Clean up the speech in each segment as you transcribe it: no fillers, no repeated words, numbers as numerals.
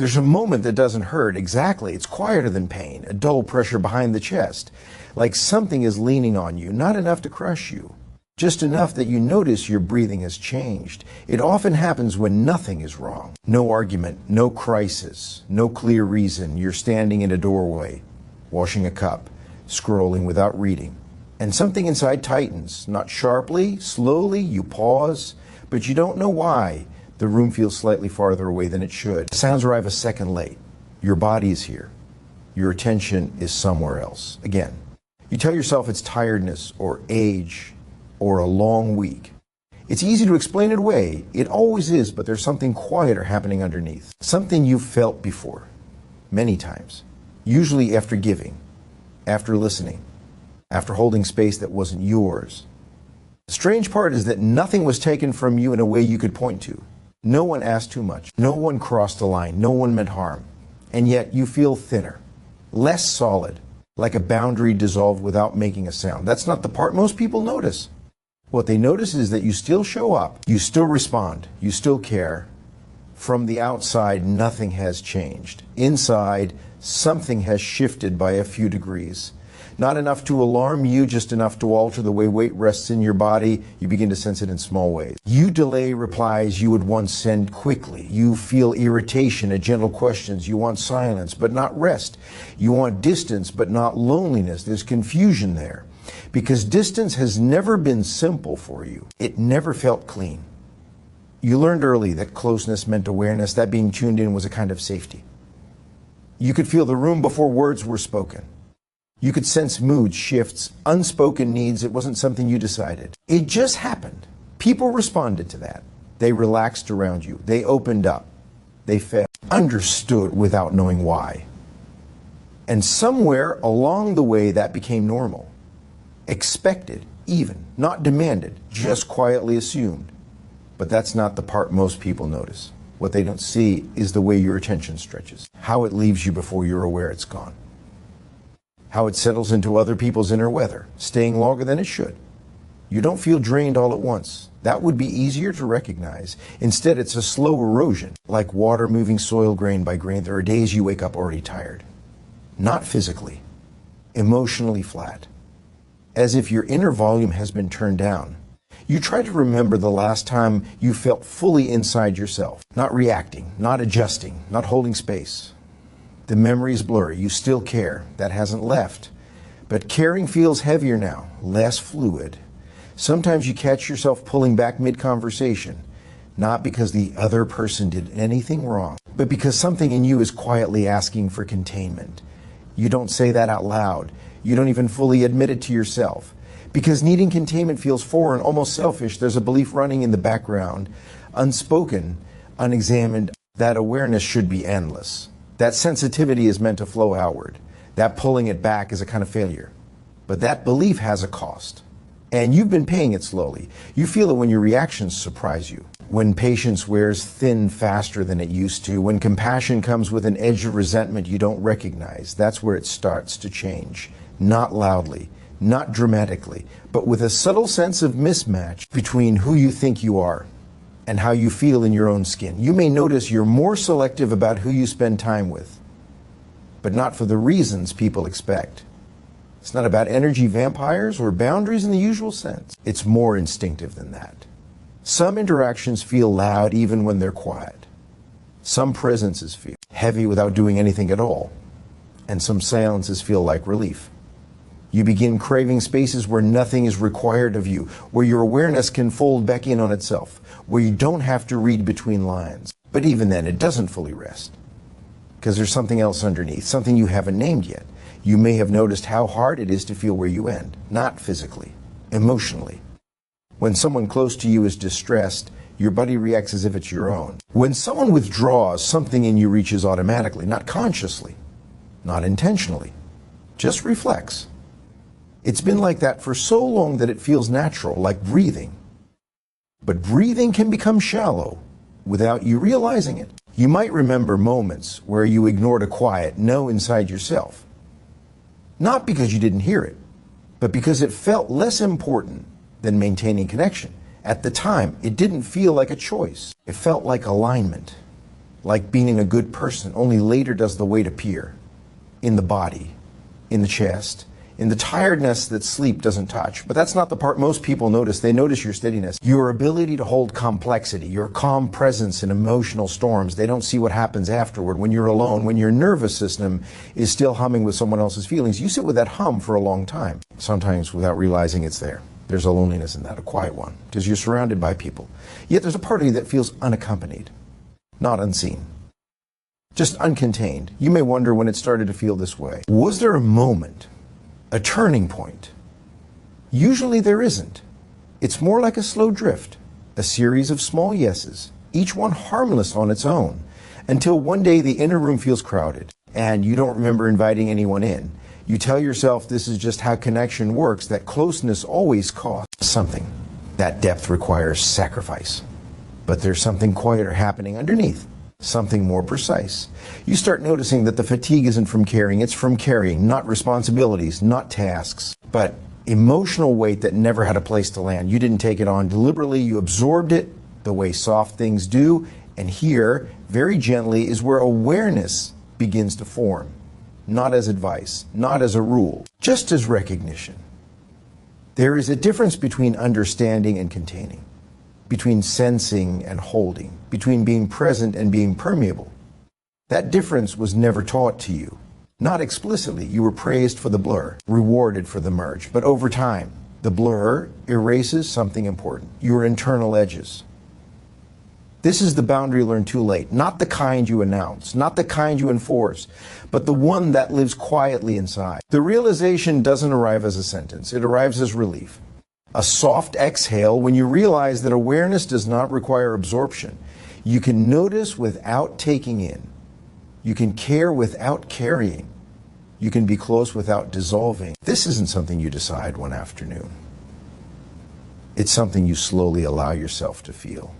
There's a moment that doesn't hurt exactly. It's quieter than pain, a dull pressure behind the chest, like something is leaning on you, not enough to crush you, just enough that you notice your breathing has changed. It often happens when nothing is wrong. No argument, no crisis, no clear reason. You're standing in a doorway, washing a cup, scrolling without reading, and something inside tightens, not sharply, slowly. You pause, but you don't know why. The room feels slightly farther away than it should. Sounds arrive a second late. Your body is here. Your attention is somewhere else. Again, you tell yourself it's tiredness or age or a long week. It's easy to explain it away. It always is, but there's something quieter happening underneath. Something you've felt before, many times. Usually after giving, after listening, after holding space that wasn't yours. The strange part is that nothing was taken from you in a way you could point to. No one asked too much. No one crossed the line. No one meant harm. And yet you feel thinner, less solid, like a boundary dissolved without making a sound. That's not the part most people notice. What they notice is that you still show up, you still respond, you still care. From the outside, nothing has changed. Inside, something has shifted by a few degrees. Not enough to alarm you, just enough to alter the way weight rests in your body. You begin to sense it in small ways. You delay replies you would once send quickly. You feel irritation at gentle questions. You want silence, but not rest. You want distance, but not loneliness. There's confusion there. Because distance has never been simple for you. It never felt clean. You learned early that closeness meant awareness, that being tuned in was a kind of safety. You could feel the room before words were spoken. You could sense mood shifts, unspoken needs. It wasn't something you decided. It just happened. People responded to that. They relaxed around you. They opened up. They felt understood without knowing why. And somewhere along the way that became normal. Expected, even, not demanded, just quietly assumed. But that's not the part most people notice. What they don't see is the way your attention stretches, how it leaves you before you're aware it's gone. How it settles into other people's inner weather, staying longer than it should. You don't feel drained all at once. That would be easier to recognize. Instead, it's a slow erosion, like water moving soil grain by grain. There are days you wake up already tired. Not physically, emotionally flat. As if your inner volume has been turned down. You try to remember the last time you felt fully inside yourself, not reacting, not adjusting, not holding space. The memory is blurry. You still care. That hasn't left. But caring feels heavier now, less fluid. Sometimes you catch yourself pulling back mid-conversation, not because the other person did anything wrong, but because something in you is quietly asking for containment. You don't say that out loud. You don't even fully admit it to yourself. Because needing containment feels foreign, almost selfish. There's a belief running in the background, unspoken, unexamined, that awareness should be endless. That sensitivity is meant to flow outward. That pulling it back is a kind of failure. But that belief has a cost. And you've been paying it slowly. You feel it when your reactions surprise you. When patience wears thin faster than it used to. When compassion comes with an edge of resentment you don't recognize. That's where it starts to change. Not loudly, not dramatically, but with a subtle sense of mismatch between who you think you are and how you feel in your own skin. You may notice you're more selective about who you spend time with, but not for the reasons people expect. It's not about energy vampires or boundaries in the usual sense. It's more instinctive than that. Some interactions feel loud even when they're quiet. Some presences feel heavy without doing anything at all. And some silences feel like relief. You begin craving spaces where nothing is required of you, where your awareness can fold back in on itself, where you don't have to read between lines. But even then, it doesn't fully rest. Because there's something else underneath, something you haven't named yet. You may have noticed how hard it is to feel where you end, not physically, emotionally. When someone close to you is distressed, your body reacts as if it's your own. When someone withdraws, something in you reaches automatically, not consciously, not intentionally, just reflects. It's been like that for so long that it feels natural, like breathing. But breathing can become shallow without you realizing it. You might remember moments where you ignored a quiet no inside yourself. Not because you didn't hear it, but because it felt less important than maintaining connection. At the time, it didn't feel like a choice. It felt like alignment. like being a good person, only later does the weight appear in the body, in the chest, in the tiredness that sleep doesn't touch. But that's not the part most people notice. They notice your steadiness, your ability to hold complexity, your calm presence in emotional storms. They don't see what happens afterward when you're alone, when your nervous system is still humming with someone else's feelings. You sit with that hum for a long time, sometimes without realizing it's there. There's a loneliness in that, a quiet one, because you're surrounded by people. Yet there's a part of you that feels unaccompanied, not unseen, just uncontained. You may wonder when it started to feel this way. Was there a moment, a turning point? Usually there isn't. It's more like a slow drift, a series of small yeses, each one harmless on its own, until one day the inner room feels crowded and you don't remember inviting anyone in. You tell yourself this is just how connection works, that closeness always costs something. That depth requires sacrifice. But there's something quieter happening underneath, something more precise. You start noticing that the fatigue isn't from caring, it's from carrying, not responsibilities, not tasks, but emotional weight that never had a place to land. You didn't take it on deliberately, you absorbed it the way soft things do, and here, very gently, is where awareness begins to form. Not as advice, not as a rule, just as recognition. There is a difference between understanding and containing, between sensing and holding, between being present and being permeable. That difference was never taught to you. Not explicitly. You were praised for the blur, rewarded for the merge. But over time, the blur erases something important, your internal edges. This is the boundary learned too late, not the kind you announce, not the kind you enforce, but the one that lives quietly inside. The realization doesn't arrive as a sentence, it arrives as relief. A soft exhale when you realize that awareness does not require absorption. You can notice without taking in. You can care without carrying. You can be close without dissolving. This isn't something you decide one afternoon. It's something you slowly allow yourself to feel.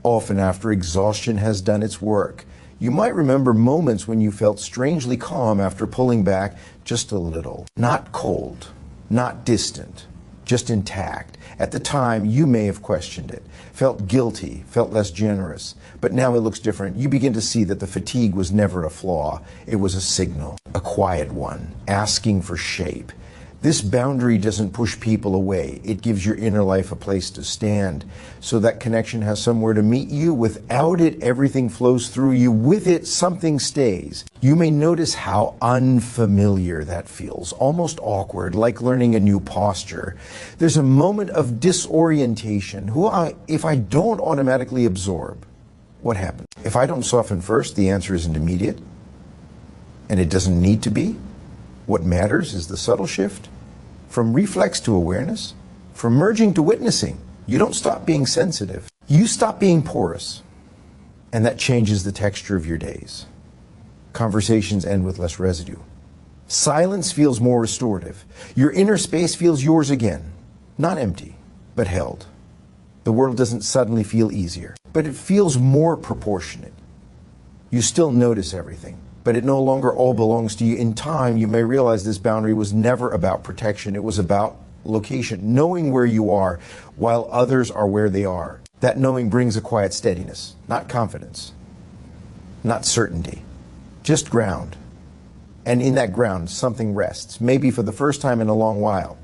Often after exhaustion has done its work, you might remember moments when you felt strangely calm after pulling back just a little. Not cold, not distant, just intact. At the time, you may have questioned it, felt guilty, felt less generous. But now it looks different. You begin to see that the fatigue was never a flaw. It was a signal, a quiet one, asking for shape. This boundary doesn't push people away. It gives your inner life a place to stand so that connection has somewhere to meet you. Without it, everything flows through you. With it, something stays. You may notice how unfamiliar that feels, almost awkward, like learning a new posture. There's a moment of disorientation. If I don't automatically absorb, what happens? If I don't soften first, the answer isn't immediate, and it doesn't need to be. What matters is the subtle shift from reflex to awareness, from merging to witnessing. You don't stop being sensitive. You stop being porous. And that changes the texture of your days. Conversations end with less residue. Silence feels more restorative. Your inner space feels yours again. Not empty, but held. The world doesn't suddenly feel easier, but it feels more proportionate. You still notice everything, but it no longer all belongs to you. In time, you may realize this boundary was never about protection. It was about location, knowing where you are while others are where they are. That knowing brings a quiet steadiness, not confidence, not certainty, just ground. And in that ground, something rests, maybe for the first time in a long while.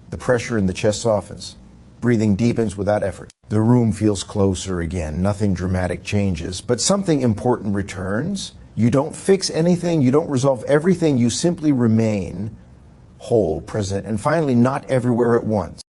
The pressure in the chest softens. Breathing deepens without effort. The room feels closer again. Nothing dramatic changes, but something important returns. You don't fix anything, you don't resolve everything, you simply remain whole, present, and finally not everywhere at once.